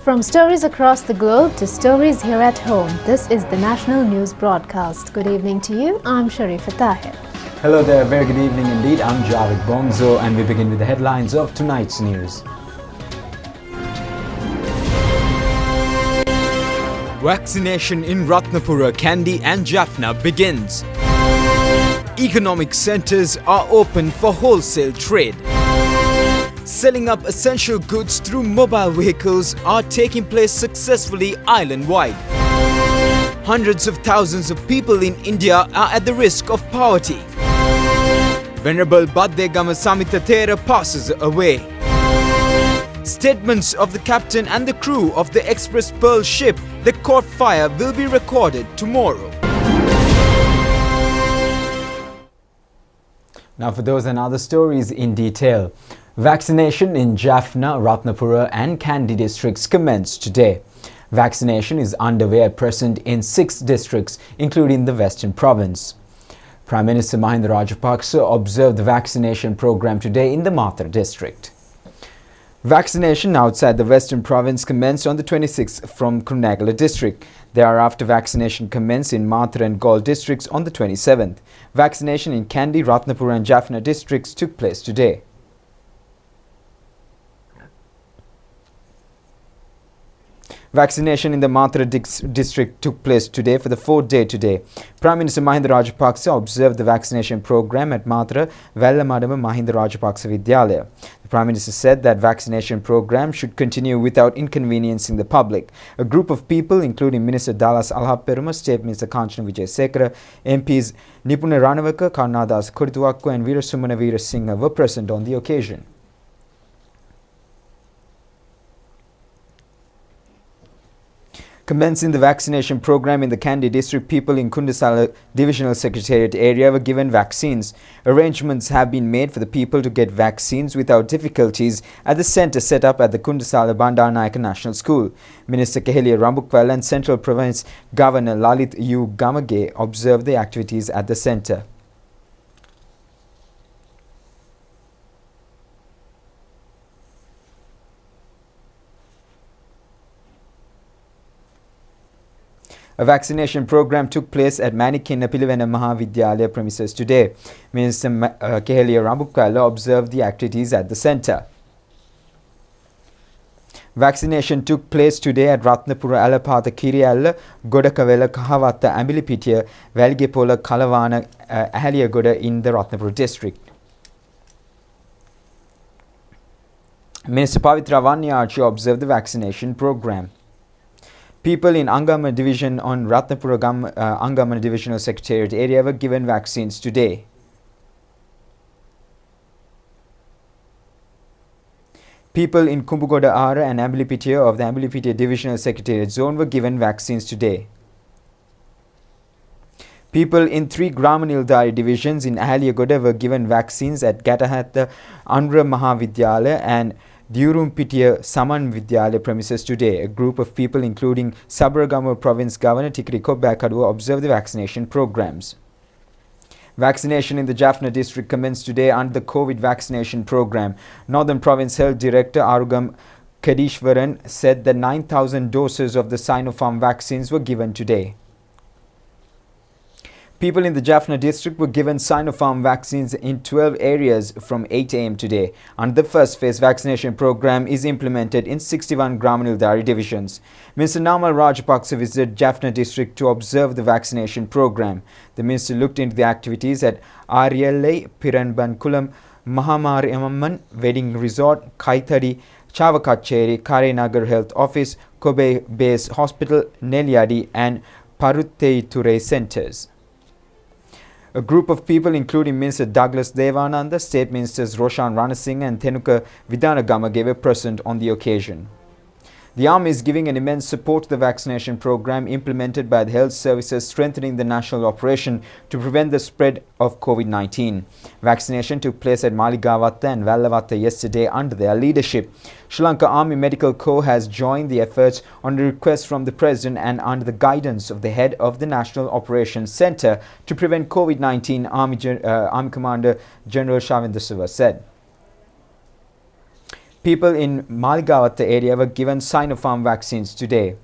From stories across the globe to stories here at home, this is the National News Broadcast. Good evening to you. I'm Sharifa Tahir. Hello there, very good evening indeed. I'm Javed Bonzo and we begin with the headlines of tonight's news. Vaccination in Ratnapura, Kandy and Jaffna begins. Economic centres are open for wholesale trade. Selling up essential goods through mobile vehicles are taking place successfully island-wide. Hundreds of thousands of people in India are at the risk of poverty. Venerable Baddegama Samita Thera passes away. Statements of the captain and the crew of the Express Pearl ship that caught fire will be recorded tomorrow. Now for those and other stories in detail. Vaccination in Jaffna, Ratnapura and Kandy districts commenced today. Vaccination is underway at present in 6 districts, including the Western Province. Prime Minister Mahinda Rajapaksa observed the vaccination program today in the Mathura district. Vaccination outside the Western Province commenced on the 26th from Kurunegala district. Thereafter, vaccination commenced in Mathura and Galle districts on the 27th. Vaccination in Kandy, Ratnapura and Jaffna districts took place today. Vaccination in the Mathura district took place today for the 4th day today. Prime Minister Mahinda Rajapaksa observed the vaccination program at Mathura Vellamadama Mahinda Rajapaksa Vidyalaya. The Prime Minister said that vaccination program should continue without inconveniencing the public. A group of people, including Minister Dallas Alhapperuma, State Minister Kanchana Wijayasekara, MPs Nipuna Ranawaka, Karnadas Kurituakku and Veerasumana Veerasinghe were present on the occasion. Commencing the vaccination program in the Kandy district, people in Kundasala Divisional Secretariat area were given vaccines. Arrangements have been made for the people to get vaccines without difficulties at the centre set up at the Kundasala Bandarnayaka National School. Minister Keheliya Rambukwala and Central Province Governor Lalit U. Gamage observed the activities at the centre. A vaccination program took place at Manikina Pilivena Mahavidyalaya premises today. Minister Keheliya Rambukwala observed the activities at the centre. Vaccination took place today at Ratnapura Alapatha Kiriyalla, Godakawela Kahavatta Ambilipitiya, Velgepola Kalawana Ahaliyagoda in the Ratnapura district. Minister Pavitra Vanyaarchi observed the vaccination program. People in Angama Division on Ratnapura Angama Divisional Secretariat area were given vaccines today. People in Kumbugoda Ara and Ambilipitiya of the Ambilipitiya Divisional Secretariat zone were given vaccines today. People in 3 Gramanildari divisions in Ahaliyagoda were given vaccines at Gatahatha Andhra Mahavidyalaya and Diurumpitiya Saman Vidyalaya premises today. A group of people, including Sabaragamuwa Province Governor Tikri Kobbakaduwa, observed the vaccination programs. Vaccination in the Jaffna district commenced today under the COVID vaccination program. Northern Province Health Director Arugam Kadishwaran said that 9,000 doses of the Sinopharm vaccines were given today. People in the Jaffna district were given Sinopharm vaccines in 12 areas from 8 am today. And the first phase vaccination program is implemented in 61 Gramanildari divisions. Mr. Namal Rajapaksa visited Jaffna district to observe the vaccination program. The minister looked into the activities at Ariyallai, Piranbankulam, Mahamariamman Wedding Resort, Kaithari, Chavakacheri, Karenagar Health Office, Kobe Base Hospital, Nelyadi and Parutteiture centres. A group of people, including Minister Douglas Devananda, State Ministers Roshan Ranasinghe and Thenuka Vidanagamage were present on the occasion. The Army is giving an immense support to the vaccination program implemented by the health services, strengthening the national operation to prevent the spread of COVID-19. Vaccination took place at Maligavatta and Vellavatta yesterday under their leadership. Sri Lanka Army Medical Corps has joined the efforts on a request from the President and under the guidance of the head of the National Operations Centre to prevent COVID-19, Army Commander General Shavindra Siva said. People in Maligavatta area were given Sinopharm vaccines today.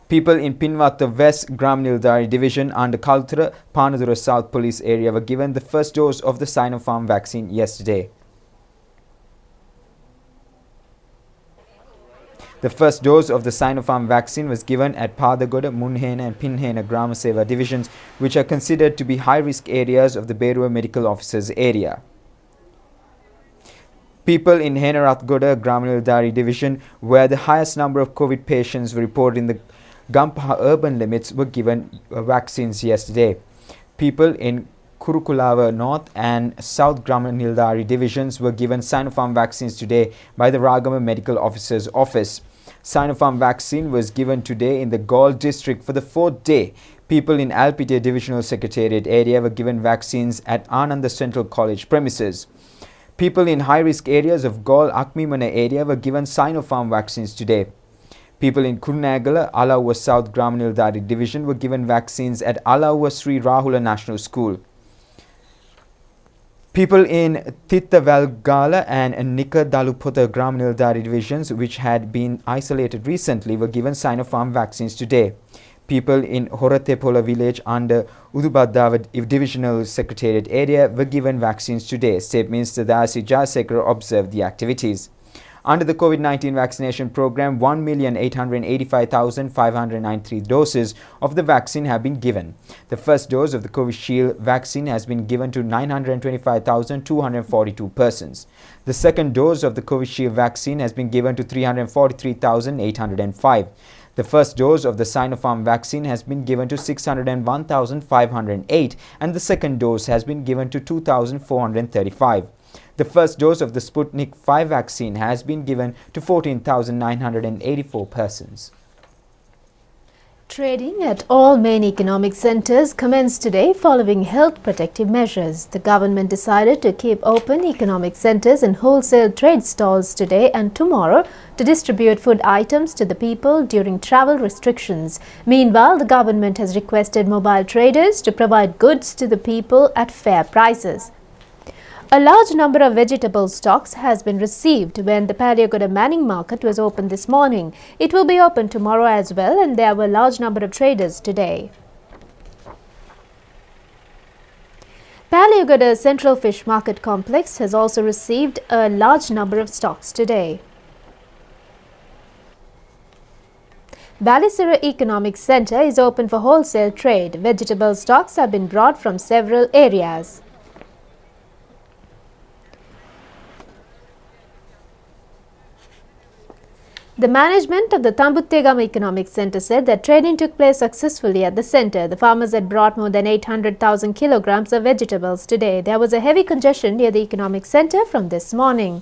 People in Pinwatta West Gramanildari Division and Kaltura Panadura South Police area were given the first dose of the Sinopharm vaccine yesterday. The first dose of the Sinopharm vaccine was given at Padagoda, Munhena and Pinhena Gramaseva divisions, which are considered to be high-risk areas of the Berua Medical Officers area. People in Henarathgoda Gramanildari division, where the highest number of COVID patients were reported in the Gampaha urban limits, were given vaccines yesterday. People in Kurukulava North and South Gramanildari divisions were given Sinopharm vaccines today by the Ragama Medical Officer's Office. Sinopharm vaccine was given today in the Gaul district for the fourth day. People in Alpite Divisional Secretariat area were given vaccines at Ananda Central College premises. People in high-risk areas of Gaul Akmimana area were given Sinopharm vaccines today. People in Kurunagala, Alauwa South Gramanildari division were given vaccines at Alauwa Sri Rahula National School. People in Tittavalgala and Nika Dalupota Gramanildari divisions, which had been isolated recently, were given Sinopharm vaccines today. People in Horatepola village under Udubadava Divisional Secretariat area were given vaccines today. State Minister Dasi Jayasekara observed the activities. Under the COVID-19 vaccination program, 1,885,593 doses of the vaccine have been given. The first dose of the Covishield vaccine has been given to 925,242 persons. The second dose of the Covishield vaccine has been given to 343,805. The first dose of the Sinopharm vaccine has been given to 601,508 and the second dose has been given to 2,435. The first dose of the Sputnik 5 vaccine has been given to 14,984 persons. Trading at all main economic centres commenced today following health protective measures. The government decided to keep open economic centres and wholesale trade stalls today and tomorrow to distribute food items to the people during travel restrictions. Meanwhile, the government has requested mobile traders to provide goods to the people at fair prices. A large number of vegetable stocks has been received when the Paliagoda Manning Market was opened this morning. It will be open tomorrow as well, and there were a large number of traders today. Paliagoda Central Fish Market Complex has also received a large number of stocks today. Balisira Economic Centre is open for wholesale trade. Vegetable stocks have been brought from several areas. The management of the Tambuttegam Economic Centre said that trading took place successfully at the centre. The farmers had brought more than 800,000 kilograms of vegetables today. There was a heavy congestion near the economic centre from this morning.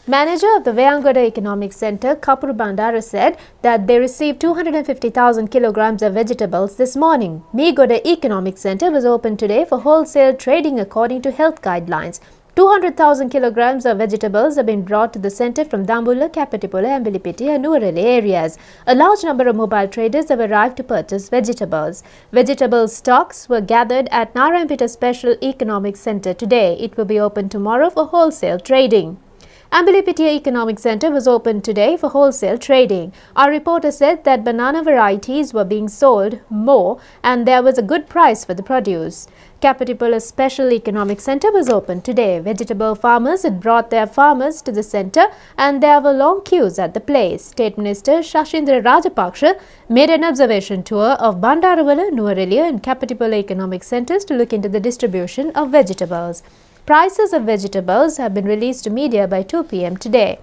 Manager of the Vayangoda Economic Centre, Kapuru Bandara, said that they received 250,000 kilograms of vegetables this morning. Meegoda Economic Centre was open today for wholesale trading according to health guidelines. 200,000 kilograms of vegetables have been brought to the centre from Dambulla, Kapatipola, Ambilipiti and Nuvareli areas. A large number of mobile traders have arrived to purchase vegetables. Vegetable stocks were gathered at Narayanpeta Special Economic Centre today. It will be open tomorrow for wholesale trading. Ambilipitiya Economic Centre was open today for wholesale trading. Our reporter said that banana varieties were being sold more and there was a good price for the produce. Kapatipola Special Economic Centre was open today. Vegetable farmers had brought their farmers to the centre and there were long queues at the place. State Minister Shashindra Rajapaksha made an observation tour of Bandarawala, Nuvareli and Kapatipola Economic Centres to look into the distribution of vegetables. Prices of vegetables have been released to media by 2 p.m. today.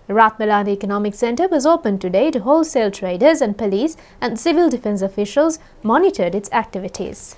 The Ratmalana Economic Centre was open today to wholesale traders and police and civil defence officials monitored its activities.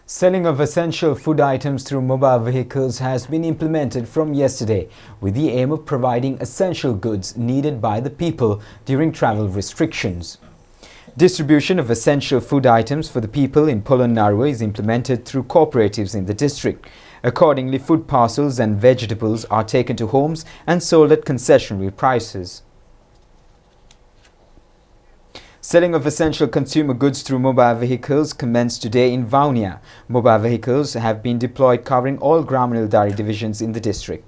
Selling of essential food items through mobile vehicles has been implemented from yesterday with the aim of providing essential goods needed by the people during travel restrictions. Distribution of essential food items for the people in Polonnaruwa is implemented through cooperatives in the district. Accordingly, food parcels and vegetables are taken to homes and sold at concessionary prices. Selling of essential consumer goods through mobile vehicles commenced today in Vaunia. Mobile vehicles have been deployed covering all Gramanildari divisions in the district.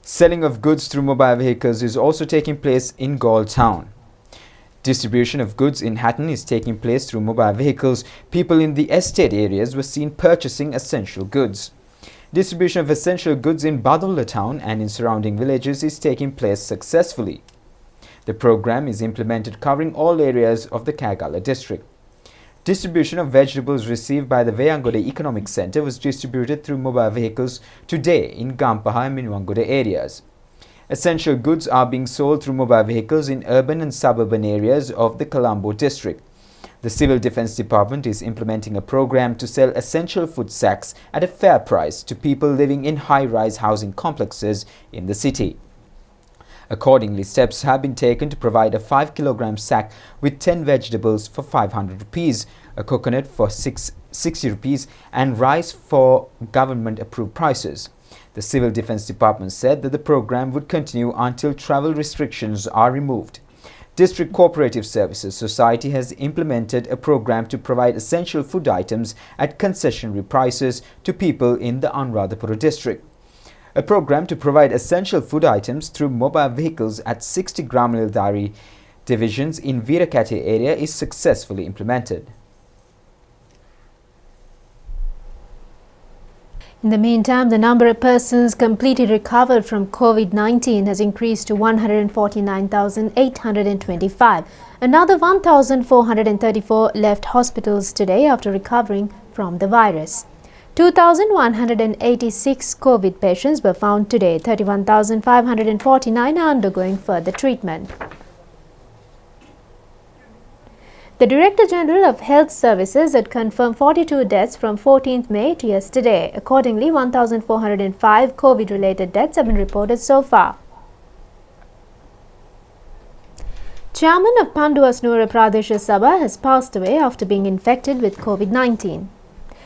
Selling of goods through mobile vehicles is also taking place in Gaul town. Distribution of goods in Hatton is taking place through mobile vehicles. People in the estate areas were seen purchasing essential goods. Distribution of essential goods in Badulla town and in surrounding villages is taking place successfully. The program is implemented covering all areas of the Kagala district. Distribution of vegetables received by the Veyangoda Economic Centre was distributed through mobile vehicles today in Gampaha and Minuwangoda areas. Essential goods are being sold through mobile vehicles in urban and suburban areas of the Colombo district. The Civil Defence Department is implementing a program to sell essential food sacks at a fair price to people living in high-rise housing complexes in the city. Accordingly, steps have been taken to provide a 5 kg sack with 10 vegetables for 500 rupees, a coconut for 60 rupees and rice for government-approved prices. The Civil Defence Department said that the program would continue until travel restrictions are removed. District Cooperative Services Society has implemented a program to provide essential food items at concessionary prices to people in the Anuradhapura district. A program to provide essential food items through mobile vehicles at 60 Gramanildari divisions in Veerakate area is successfully implemented. In the meantime, the number of persons completely recovered from COVID-19 has increased to 149,825. Another 1,434 left hospitals today after recovering from the virus. 2,186 COVID patients were found today. 31,549 are undergoing further treatment. The Director General of Health Services had confirmed 42 deaths from 14th May to yesterday. Accordingly, 1,405 COVID-related deaths have been reported so far. Chairman of Panduasnura Pradesha Sabha has passed away after being infected with COVID-19.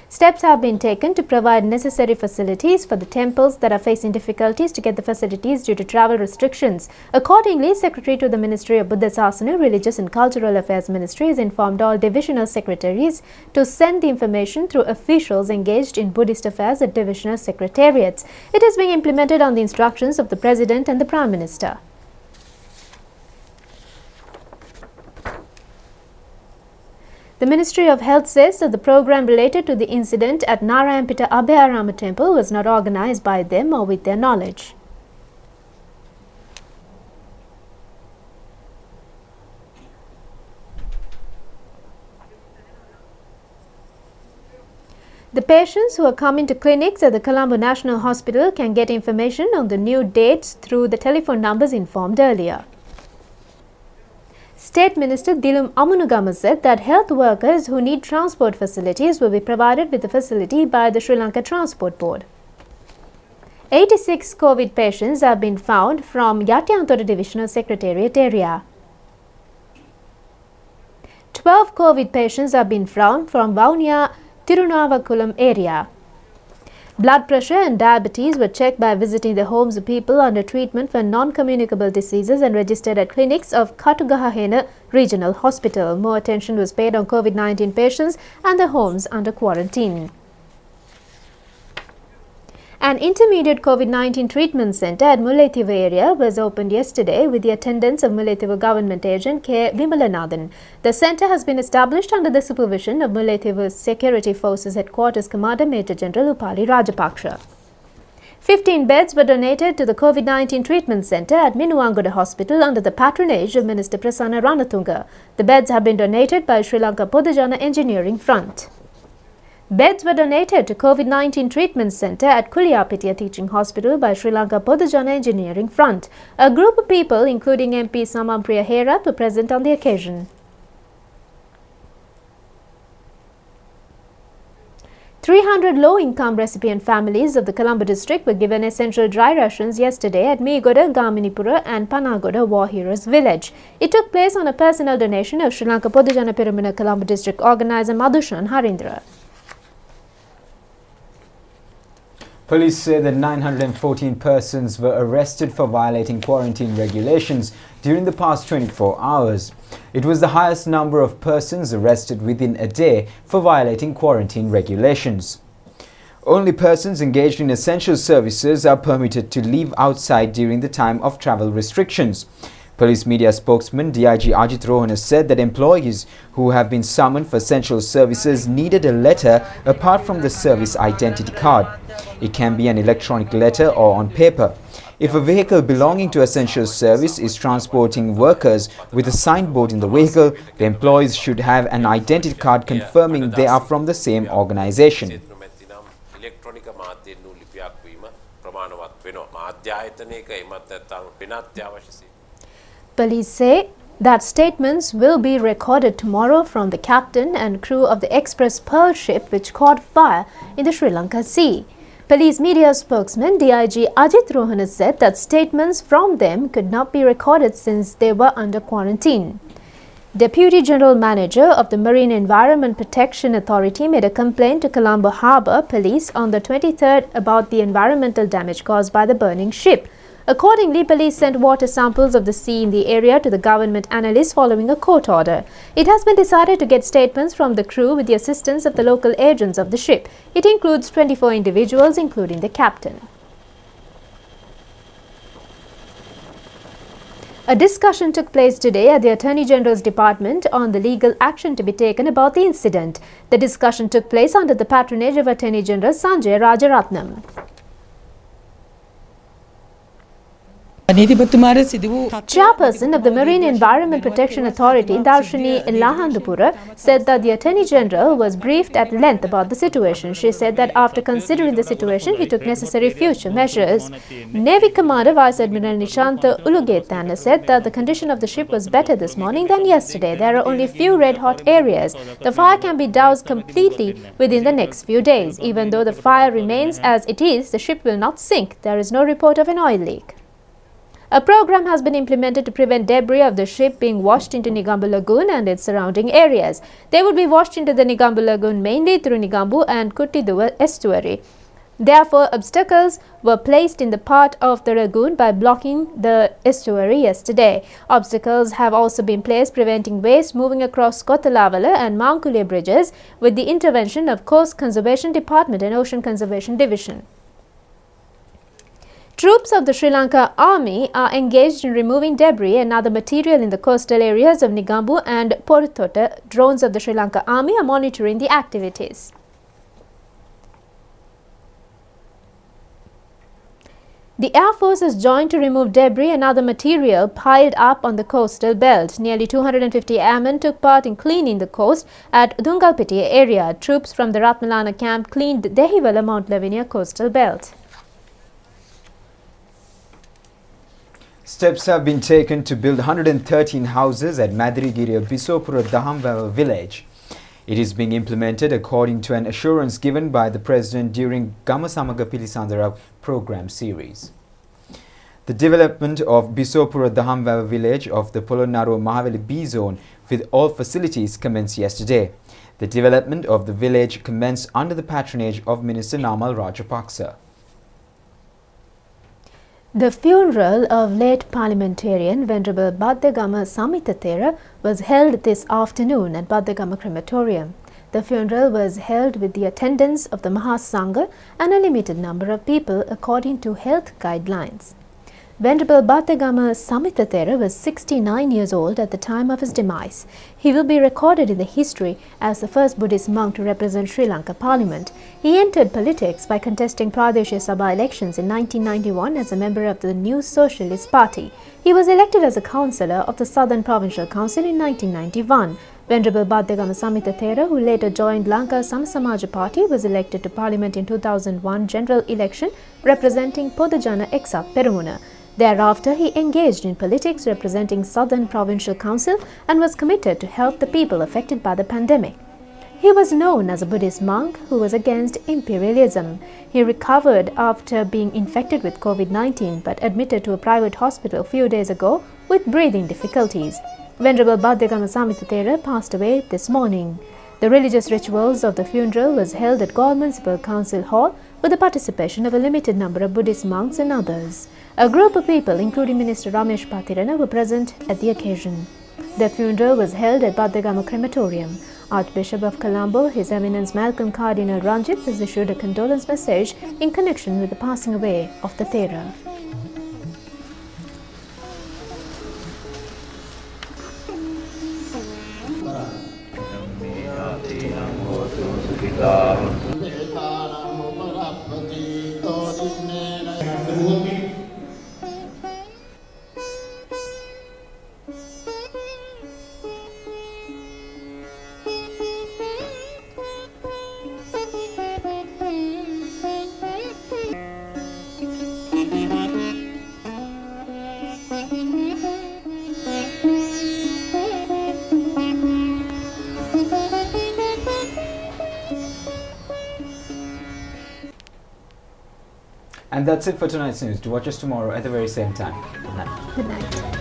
Steps have been taken to provide necessary facilities for the temples that are facing difficulties to get the facilities due to travel restrictions. Accordingly, Secretary to the Ministry of Buddha Sasana, Religious and Cultural Affairs Ministry has informed all divisional secretaries to send the information through officials engaged in Buddhist affairs at divisional secretariats. It is being implemented on the instructions of the President and the Prime Minister. The Ministry of Health says that the program related to the incident at Narayanpeta Abhayarama Temple was not organized by them or with their knowledge. The patients who are coming to clinics at the Colombo National Hospital can get information on the new dates through the telephone numbers informed earlier. State Minister Dilum Amunugama said that health workers who need transport facilities will be provided with the facility by the Sri Lanka Transport Board. 86 COVID patients have been found from Yatyantora Divisional Secretariat area. 12 COVID patients have been found from Vaunia Tirunavakulam area. Blood pressure and diabetes were checked by visiting the homes of people under treatment for non-communicable diseases and registered at clinics of Katugahahena Regional Hospital. More attention was paid on COVID-19 patients and the homes under quarantine. An intermediate COVID-19 treatment centre at Mullaitivu area was opened yesterday with the attendance of Mullaitivu Government Agent K. Vimalanathan. The centre has been established under the supervision of Mullaitivu Security Forces Headquarters Commander Major General Upali Rajapaksha. 15 beds were donated to the COVID-19 treatment centre at Minuwangoda Hospital under the patronage of Minister Prasanna Ranatunga. The beds have been donated by Sri Lanka Podujana Engineering Front. Beds were donated to COVID-19 treatment centre at Kuliyapitiya Teaching Hospital by Sri Lanka Podujana Engineering Front. A group of people, including MP Samampriya Herath, were present on the occasion. 300 low-income recipient families of the Colombo district were given essential dry rations yesterday at Meegoda, Gaminipura and Panagoda War Heroes village. It took place on a personal donation of Sri Lanka Podujana Peramuna Colombo district organizer Madhushan Harindra. Police say that 914 persons were arrested for violating quarantine regulations during the past 24 hours. It was the highest number of persons arrested within a day for violating quarantine regulations. Only persons engaged in essential services are permitted to leave outside during the time of travel restrictions. Police media spokesman DIG Ajit Rohana said that employees who have been summoned for essential services needed a letter apart from the service identity card. It can be an electronic letter or on paper. If a vehicle belonging to essential service is transporting workers with a signboard in the vehicle, the employees should have an identity card confirming they are from the same organization. Police say that statements will be recorded tomorrow from the captain and crew of the express Pearl ship which caught fire in the Sri Lanka Sea. Police media spokesman DIG Ajit Rohana said that statements from them could not be recorded since they were under quarantine. Deputy General Manager of the Marine Environment Protection Authority made a complaint to Colombo Harbour Police on the 23rd about the environmental damage caused by the burning ship. Accordingly, police sent water samples of the sea in the area to the government analysts following a court order. It has been decided to get statements from the crew with the assistance of the local agents of the ship. It includes 24 individuals, including the captain. A discussion took place today at the Attorney General's Department on the legal action to be taken about the incident. The discussion took place under the patronage of Attorney General Sanjay Rajaratnam. Chairperson of the Marine Environment Protection Authority, Darshini Lahandupura, said that the Attorney General was briefed at length about the situation. She said that after considering the situation, he took necessary future measures. Navy Commander Vice Admiral Nishanta Ulugetana said that the condition of the ship was better this morning than yesterday. There are only few red-hot areas. The fire can be doused completely within the next few days. Even though the fire remains as it is, the ship will not sink. There is no report of an oil leak. A program has been implemented to prevent debris of the ship being washed into Negombo Lagoon and its surrounding areas. They will be washed into the Negombo Lagoon mainly through Negombo and Kuttiduwa estuary. Therefore, obstacles were placed in the part of the lagoon by blocking the estuary yesterday. Obstacles have also been placed preventing waste moving across Kotalavala and Mankule bridges with the intervention of Coast Conservation Department and Ocean Conservation Division. Troops of the Sri Lanka Army are engaged in removing debris and other material in the coastal areas of Negombo and Poruthota. Drones of the Sri Lanka Army are monitoring the activities. The Air Force has joined to remove debris and other material piled up on the coastal belt. Nearly 250 airmen took part in cleaning the coast at Dungalpitiya area. Troops from the Ratmalana camp cleaned the Dehiwala Mount Lavinia coastal belt. Steps have been taken to build 113 houses at Madirigiriya Bisopura Dahamwava village. It is being implemented according to an assurance given by the President during Gamasamaga Pilisandara program series. The development of Bisopura Dahamwava village of the Polonnaruwa Mahaveli B zone with all facilities commenced yesterday. The development of the village commenced under the patronage of Minister Namal Rajapaksa. The funeral of late parliamentarian Venerable Baddegama Samithathera was held this afternoon at Baddegama Crematorium. The funeral was held with the attendance of the Mahasangha and a limited number of people according to health guidelines. Venerable Baddegama Samithathera was 69 years old at the time of his demise. He will be recorded in the history as the first Buddhist monk to represent Sri Lanka Parliament. He entered politics by contesting Pradesh Sabha elections in 1991 as a member of the New Socialist Party. He was elected as a councillor of the Southern Provincial Council in 1991. Venerable Baddegama Samithathera, who later joined Lanka Samasamaja Party, was elected to Parliament in 2001 general election representing Podujana Eksa Peramuna. Thereafter, he engaged in politics representing Southern Provincial Council and was committed to help the people affected by the pandemic. He was known as a Buddhist monk who was against imperialism. He recovered after being infected with COVID-19 but admitted to a private hospital a few days ago with breathing difficulties. Venerable Bhadyagama Samita Thera passed away this morning. The religious rituals of the funeral was held at Galle Municipal Council Hall with the participation of a limited number of Buddhist monks and others. A group of people, including Minister Ramesh Patirana, were present at the occasion. The funeral was held at Bhadyagama Crematorium. Archbishop of Colombo, His Eminence Malcolm Cardinal Ranjit, has issued a condolence message in connection with the passing away of the Thera. And that's it for tonight's news. Do watch us tomorrow at the very same time. Good night. Good night.